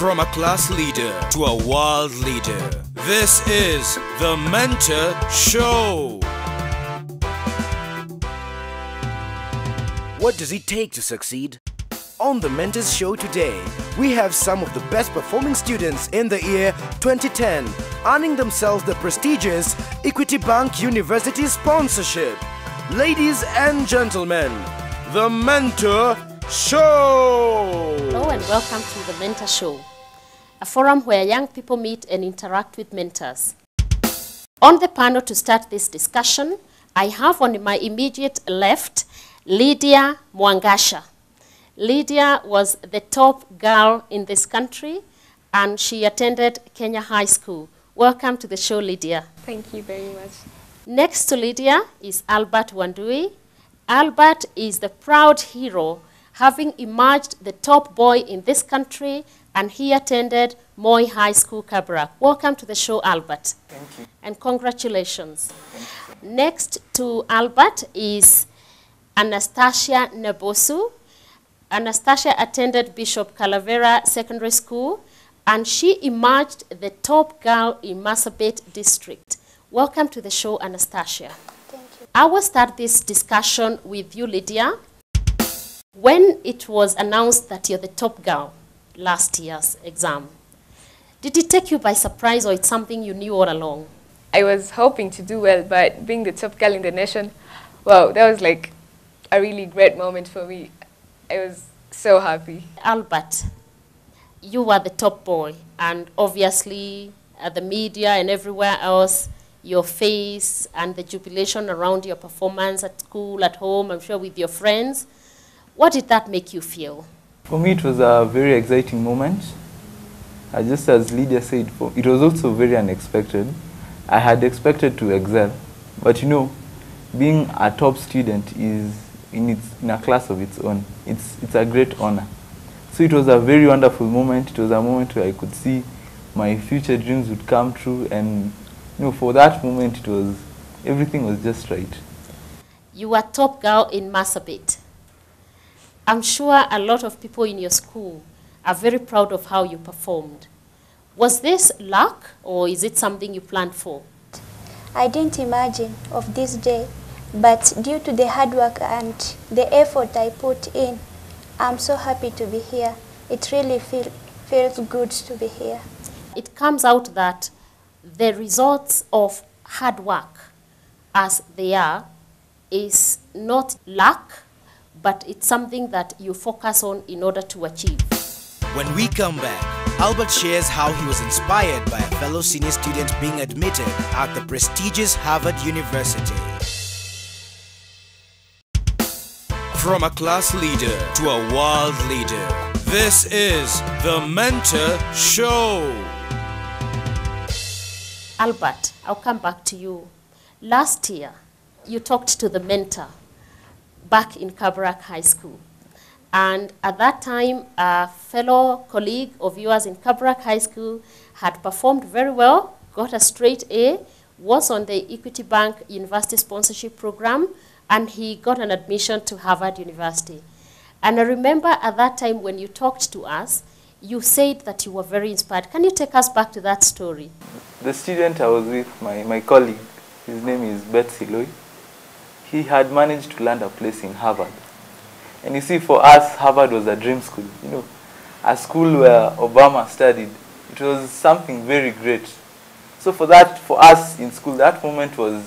From a class leader to a world leader, this is The Mentor Show. What does it take to succeed? On The Mentors Show today, we have some of the best performing students in the year 2010, earning themselves the prestigious Equity Bank University sponsorship. Ladies and gentlemen, The Mentor Show! Hello and welcome to The Mentor Show, a forum where young people meet and interact with mentors. On the panel to start this discussion, I have on my immediate left, Lydia Mwangasha. Lydia was the top girl in this country and she attended Kenya High School. Welcome to the show, Lydia. Thank you very much. Next to Lydia is Albert Wandui. Albert is the proud hero, having emerged the top boy in this country, and he attended Moi High School, Kabarak. Welcome to the show, Albert. Thank you. And congratulations. Next to Albert is Anastasia Nebosu. Anastasia attended Bishop Calavera Secondary School, and she emerged the top girl in Marsabit district. Welcome to the show, Anastasia. Thank you. I will start this discussion with you, Lydia. When it was announced that you're the top girl last year's exam, did it take you by surprise or it's something you knew all along? I was hoping to do well, but being the top girl in the nation, wow, that was like a really great moment for me. I was so happy. Albert, you were the top boy, and obviously at the media and everywhere else, your face and the jubilation around your performance at school, at home, I'm sure with your friends. What did that make you feel? For me, it was a very exciting moment. Just as Lydia said, it was also very unexpected. I had expected to excel, but you know, being a top student is in a class of its own. It's a great honor. So it was a very wonderful moment. It was a moment where I could see my future dreams would come true, and you know, for that moment, everything was just right. You were top girl in Marsabit. I'm sure a lot of people in your school are very proud of how you performed. Was this luck, or is it something you planned for? I didn't imagine of this day, but due to the hard work and the effort I put in, I'm so happy to be here. It really feels good to be here. It comes out that the results of hard work, as they are, is not luck, but it's something that you focus on in order to achieve. When we come back, Albert shares how he was inspired by a fellow senior student being admitted at the prestigious Harvard University. From a class leader to a world leader, this is The Mentor Show. Albert, I'll come back to you. Last year, you talked to the mentor back in Kabarak High School. And at that time, a fellow colleague of yours in Kabarak High School had performed very well, got a straight A, was on the Equity Bank University Sponsorship Program, and he got an admission to Harvard University. And I remember at that time when you talked to us, you said that you were very inspired. Can you take us back to that story? The student I was with, my colleague, his name is Betsy Loy. He had managed to land a place in Harvard. And you see, for us, Harvard was a dream school. You know, a school where Obama studied. It was something very great. So for us in school, that moment was,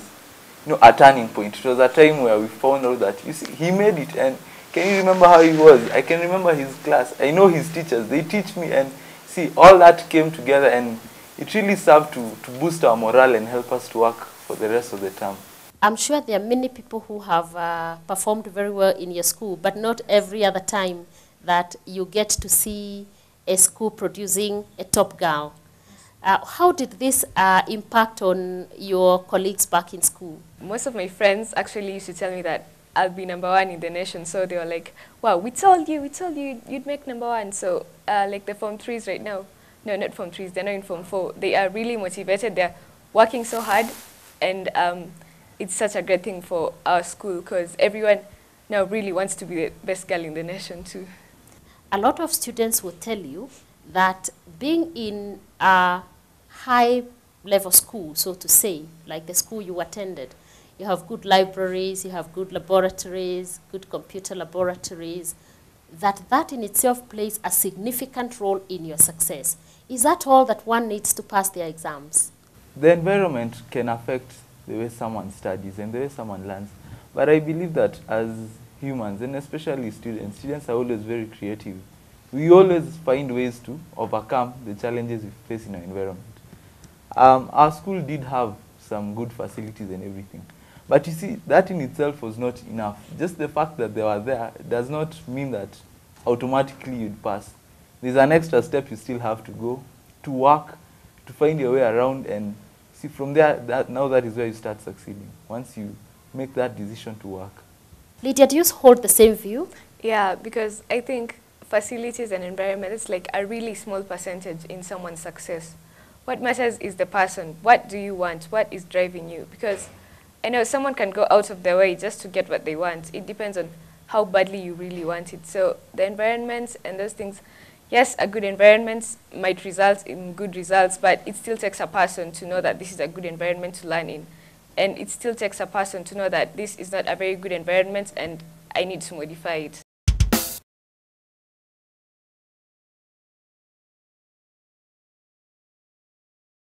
you know, a turning point. It was a time where we found out that, you see, he made it. And can you remember how he was? I can remember his class. I know his teachers. They teach me. And see, all that came together, and it really served to boost our morale and help us to work for the rest of the term. I'm sure there are many people who have performed very well in your school, but not every other time that you get to see a school producing a top girl. How did this impact on your colleagues back in school? Most of my friends actually used to tell me that I'll be #1 in the nation. So they were like, wow, we told you you'd make #1. So like the Form 3s right now, no, not Form 3s, they're not in Form 4. They are really motivated. They're working so hard, and it's such a great thing for our school because everyone now really wants to be the best girl in the nation too. A lot of students will tell you that being in a high-level school, so to say, like the school you attended, you have good libraries, you have good laboratories, good computer laboratories, that in itself plays a significant role in your success. Is that all that one needs to pass their exams? The environment can affect the way someone studies and the way someone learns. But I believe that as humans, and especially students are always very creative. We always find ways to overcome the challenges we face in our environment. Our school did have some good facilities and everything. But you see, that in itself was not enough. Just the fact that they were there does not mean that automatically you'd pass. There's an extra step you still have to go, to work, to find your way around, and see from there, now that is where you start succeeding, once you make that decision to work. Lydia, do you hold the same view? Yeah, because I think facilities and environment is like a really small percentage in someone's success. What matters is the person. What do you want? What is driving you? Because I know someone can go out of their way just to get what they want. It depends on how badly you really want it. So the environments and those things, yes, a good environment might result in good results, but it still takes a person to know that this is a good environment to learn in. And it still takes a person to know that this is not a very good environment and I need to modify it.